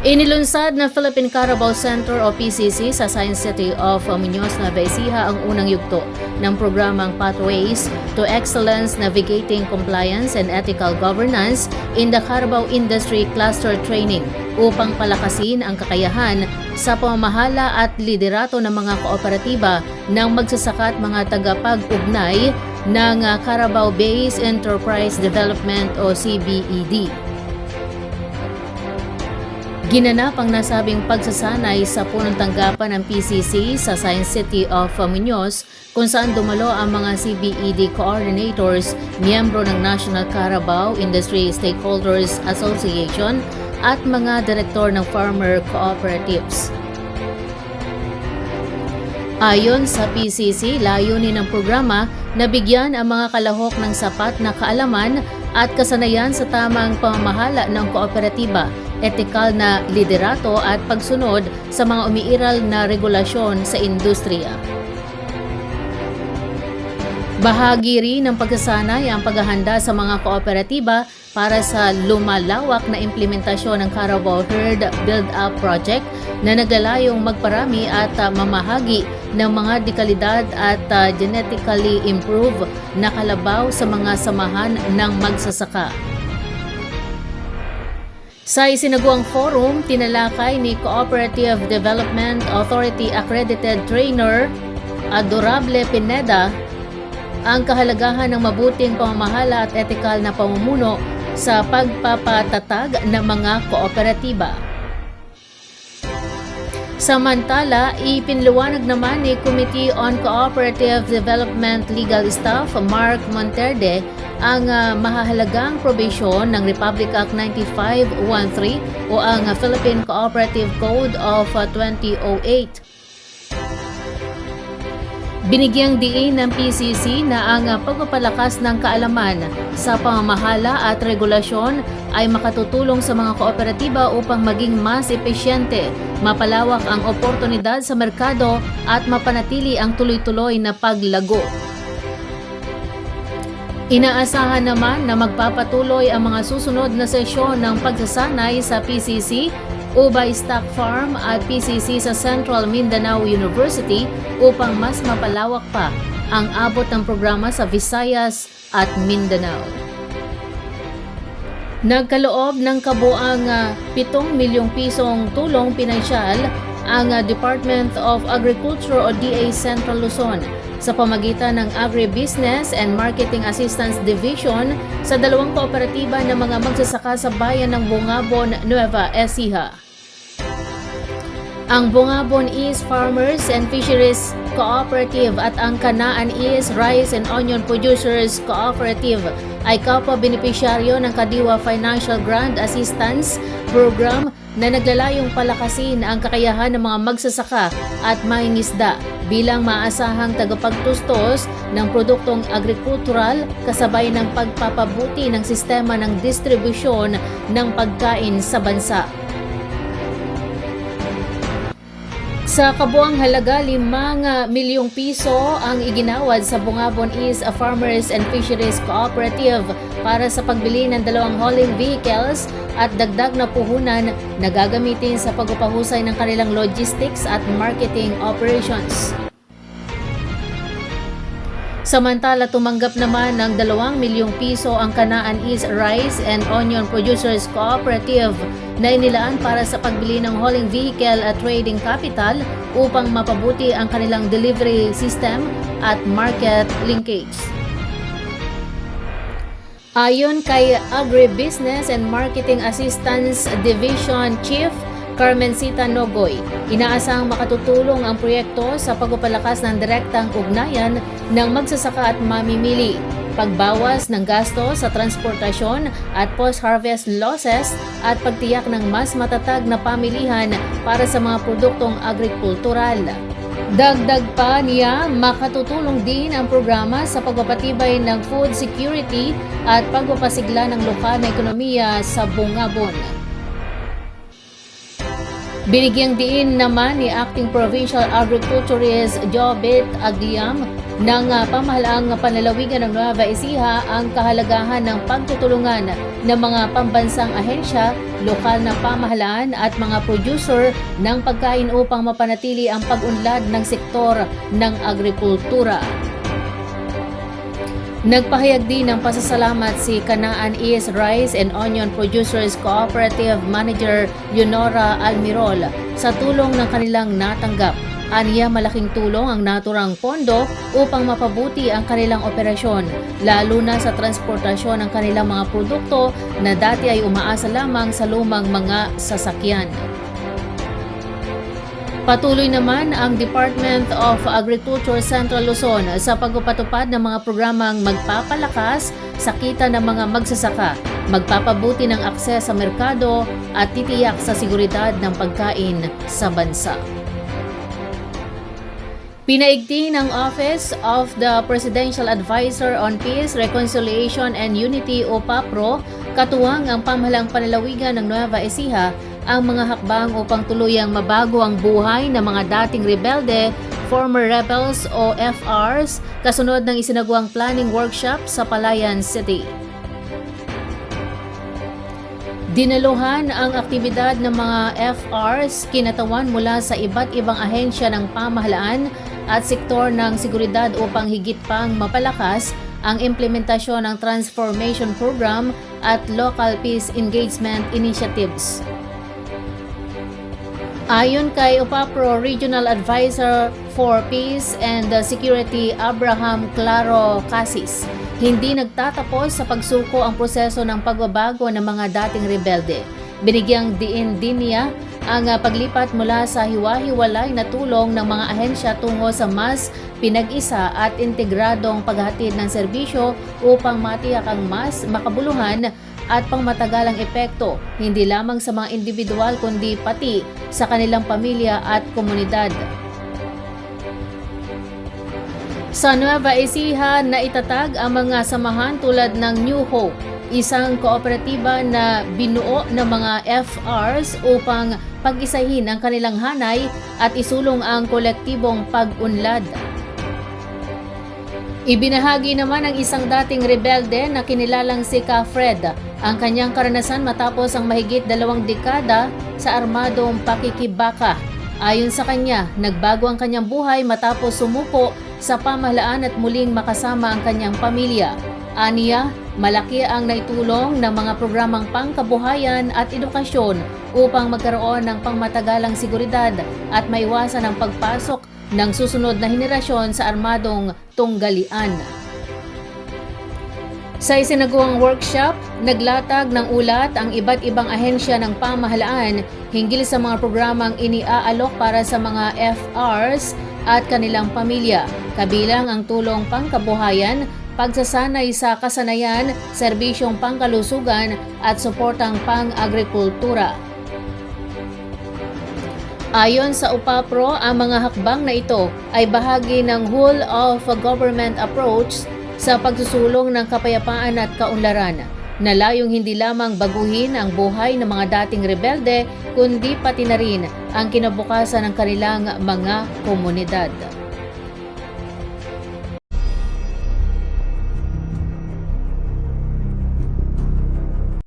Inilunsad ng Philippine Carabao Center o PCC sa Science City of Muñoz, Nueva Ecija ang unang yugto ng programang Pathways to Excellence Navigating Compliance and Ethical Governance in the Carabao Industry Cluster Training upang palakasin ang kakayahan sa pamamahala at liderato ng mga kooperatiba ng magsasaka at mga tagapag-ugnay ng Carabao Base Enterprise Development o CBED. Ginanap ang nasabing pagsasanay sa punong tanggapan ng PCC sa Science City of Muñoz kung saan dumalo ang mga CBED coordinators, miyembro ng National Carabao Industry Stakeholders Association at mga direktor ng farmer cooperatives. Ayon sa PCC, layunin ng programa na bigyan ang mga kalahok ng sapat na kaalaman at kasanayan sa tamang pamamahala ng kooperatiba, etikal na liderato at pagsunod sa mga umiiral na regulasyon sa industriya. Bahagi rin ng pagsasanay ang paghahanda sa mga kooperatiba para sa lumalawak na implementasyon ng Carabao Herd Build-Up Project na naglalayong magparami at mamahagi ng mga dekalidad at genetically improved na kalabaw sa mga samahan ng magsasaka. Sa isinaguang forum, tinalakay ni Cooperative Development Authority Accredited Trainer Adorable Pineda ang kahalagahan ng mabuting pamamahala at etikal na pamumuno sa pagpapatatag ng mga kooperatiba. Samantala, ipinliwanag naman ni Committee on Cooperative Development Legal Staff Mark Monterde ang mahahalagang probisyon ng Republic Act 9513 o ang Philippine Cooperative Code of 2008. Binigyang diin ng PCC na ang pagpapalakas ng kaalaman sa pamamahala at regulasyon ay makatutulong sa mga kooperatiba upang maging mas epesyente, mapalawak ang oportunidad sa merkado at mapanatili ang tuloy-tuloy na paglago. Inaasahan naman na magpapatuloy ang mga susunod na sesyon ng pagsasanay sa PCC, Ubay Stock Farm at PCC sa Central Mindanao University upang mas mapalawak pa ang abot ng programa sa Visayas at Mindanao. Nagkaloob ng kabuang 7 milyong pisong tulong pinansyal ang Department of Agriculture o DA Central Luzon sa pamagitan ng Agribusiness and Marketing Assistance Division sa dalawang kooperatiba ng mga magsasaka sa bayan ng Bungabon, Nueva Ecija. Ang Bungabon East Farmers and Fisheries Cooperative at ang Kanaan East Rice and Onion Producers Cooperative ay kapwa-benepisyaryo ng Kadiwa Financial Grant Assistance Program na naglalayong palakasin ang kakayahan ng mga magsasaka at mangingisda bilang maasahang tagapagtustos ng produktong agrikultural kasabay ng pagpapabuti ng sistema ng distribusyon ng pagkain sa bansa. Sa kabuang halaga, 5 milyong piso ang iginawad sa Bungabon East Farmers and Fisheries Cooperative para sa pagbili ng 2 hauling vehicles at dagdag na puhunan na gagamitin sa pagpapahusay ng kanilang logistics at marketing operations. Samantala, tumanggap naman ng 2 milyong piso ang Kanaan East Rice and Onion Producers Cooperative na inilaan para sa pagbili ng hauling vehicle at trading capital upang mapabuti ang kanilang delivery system at market linkage. Ayon kay Agribusiness and Marketing Assistance Division Chief Carmencita Nogoy, inaasahang makatutulong ang proyekto sa pagpapalakas ng direktang ugnayan ng magsasaka at mamimili, pagbawas ng gasto sa transportasyon at post-harvest losses at pagtiyak ng mas matatag na pamilihan para sa mga produktong agrikultural. Dagdag pa niya, makatutulong din ang programa sa pagpapatibay ng food security at pagpapasigla ng lokal na ekonomiya sa Bungabon. Binigyang diin naman ni Acting Provincial Agriculturist Jobit Agliam ng pamahalaang panlalawigan ng Nueva Ecija ang kahalagahan ng pagtutulungan ng mga pambansang ahensya, lokal na pamahalaan at mga producer ng pagkain upang mapanatili ang pag-unlad ng sektor ng agrikultura. Nagpahayag din ng pasasalamat si Canaan East Rice and Onion Producers Cooperative Manager Leonora Almirol sa tulong ng kanilang natanggap. Aniya malaking tulong ang naturang pondo upang mapabuti ang kanilang operasyon, lalo na sa transportasyon ng kanilang mga produkto na dati ay umaasa lamang sa lumang mga sasakyan. Patuloy naman ang Department of Agriculture Central Luzon sa pagpapatupad ng mga programang magpapalakas sa kita ng mga magsasaka, magpapabuti ng akses sa merkado at titiyak sa seguridad ng pagkain sa bansa. Pinaigting ng Office of the Presidential Advisor on Peace, Reconciliation and Unity o PAPRO, katuwang ang pamahalang panlalawigan ng Nueva Ecija ang mga hakbang upang tuluyang mabago ang buhay ng mga dating rebelde, former rebels o FRs, kasunod ng isinagawang planning workshop sa Palayan City. Dinaluhan ang aktibidad ng mga FRs kinatawan mula sa iba't ibang ahensya ng pamahalaan at sektor ng seguridad upang higit pang mapalakas ang implementasyon ng transformation program at local peace engagement initiatives. Ayon kay UPAPRO Regional Advisor for Peace and Security Abraham Claro Casis, hindi nagtatapos sa pagsuko ang proseso ng pagbabago ng mga dating rebelde. Binigyang diin din niya ang paglipat mula sa hiwa-hiwalay na tulong ng mga ahensya tungo sa mas pinag-isa at integradong paghatid ng serbisyo upang matiyak ang mas makabuluhan at pangmatagalang epekto, hindi lamang sa mga individual kundi pati sa kanilang pamilya at komunidad. Sa Nueva Ecija na itatag ang mga samahan tulad ng New Hope, isang kooperatiba na binuo ng mga FRs upang pag-isahin ang kanilang hanay at isulong ang kolektibong pag-unlad. Ibinahagi naman ng isang dating rebelde na kinilalang si Ka Fred ang kanyang karanasan matapos ang mahigit 2 dekada sa armadong pakikibaka. Ayon sa kanya, nagbago ang kanyang buhay matapos sumuko sa pamahalaan at muling makasama ang kanyang pamilya. Aniya, malaki ang naitulong ng mga programang pangkabuhayan at edukasyon upang magkaroon ng pangmatagalang seguridad at maiwasan ang pagpasok ng susunod na henerasyon sa armadong tunggalian. Sa isinagawang workshop, naglatag ng ulat ang iba't ibang ahensya ng pamahalaan hinggil sa mga programang iniaalok para sa mga FRs at kanilang pamilya, kabilang ang tulong pangkabuhayan, pagsasanay sa kasanayan, serbisyong pangkalusugan at suportang pang-agrikultura. Ayon sa UPAPRO, ang mga hakbang na ito ay bahagi ng whole of government approach sa pagsusulong ng kapayapaan at kaunlaran, na layong hindi lamang baguhin ang buhay ng mga dating rebelde, kundi pati na rin ang kinabukasan ng kanilang mga komunidad.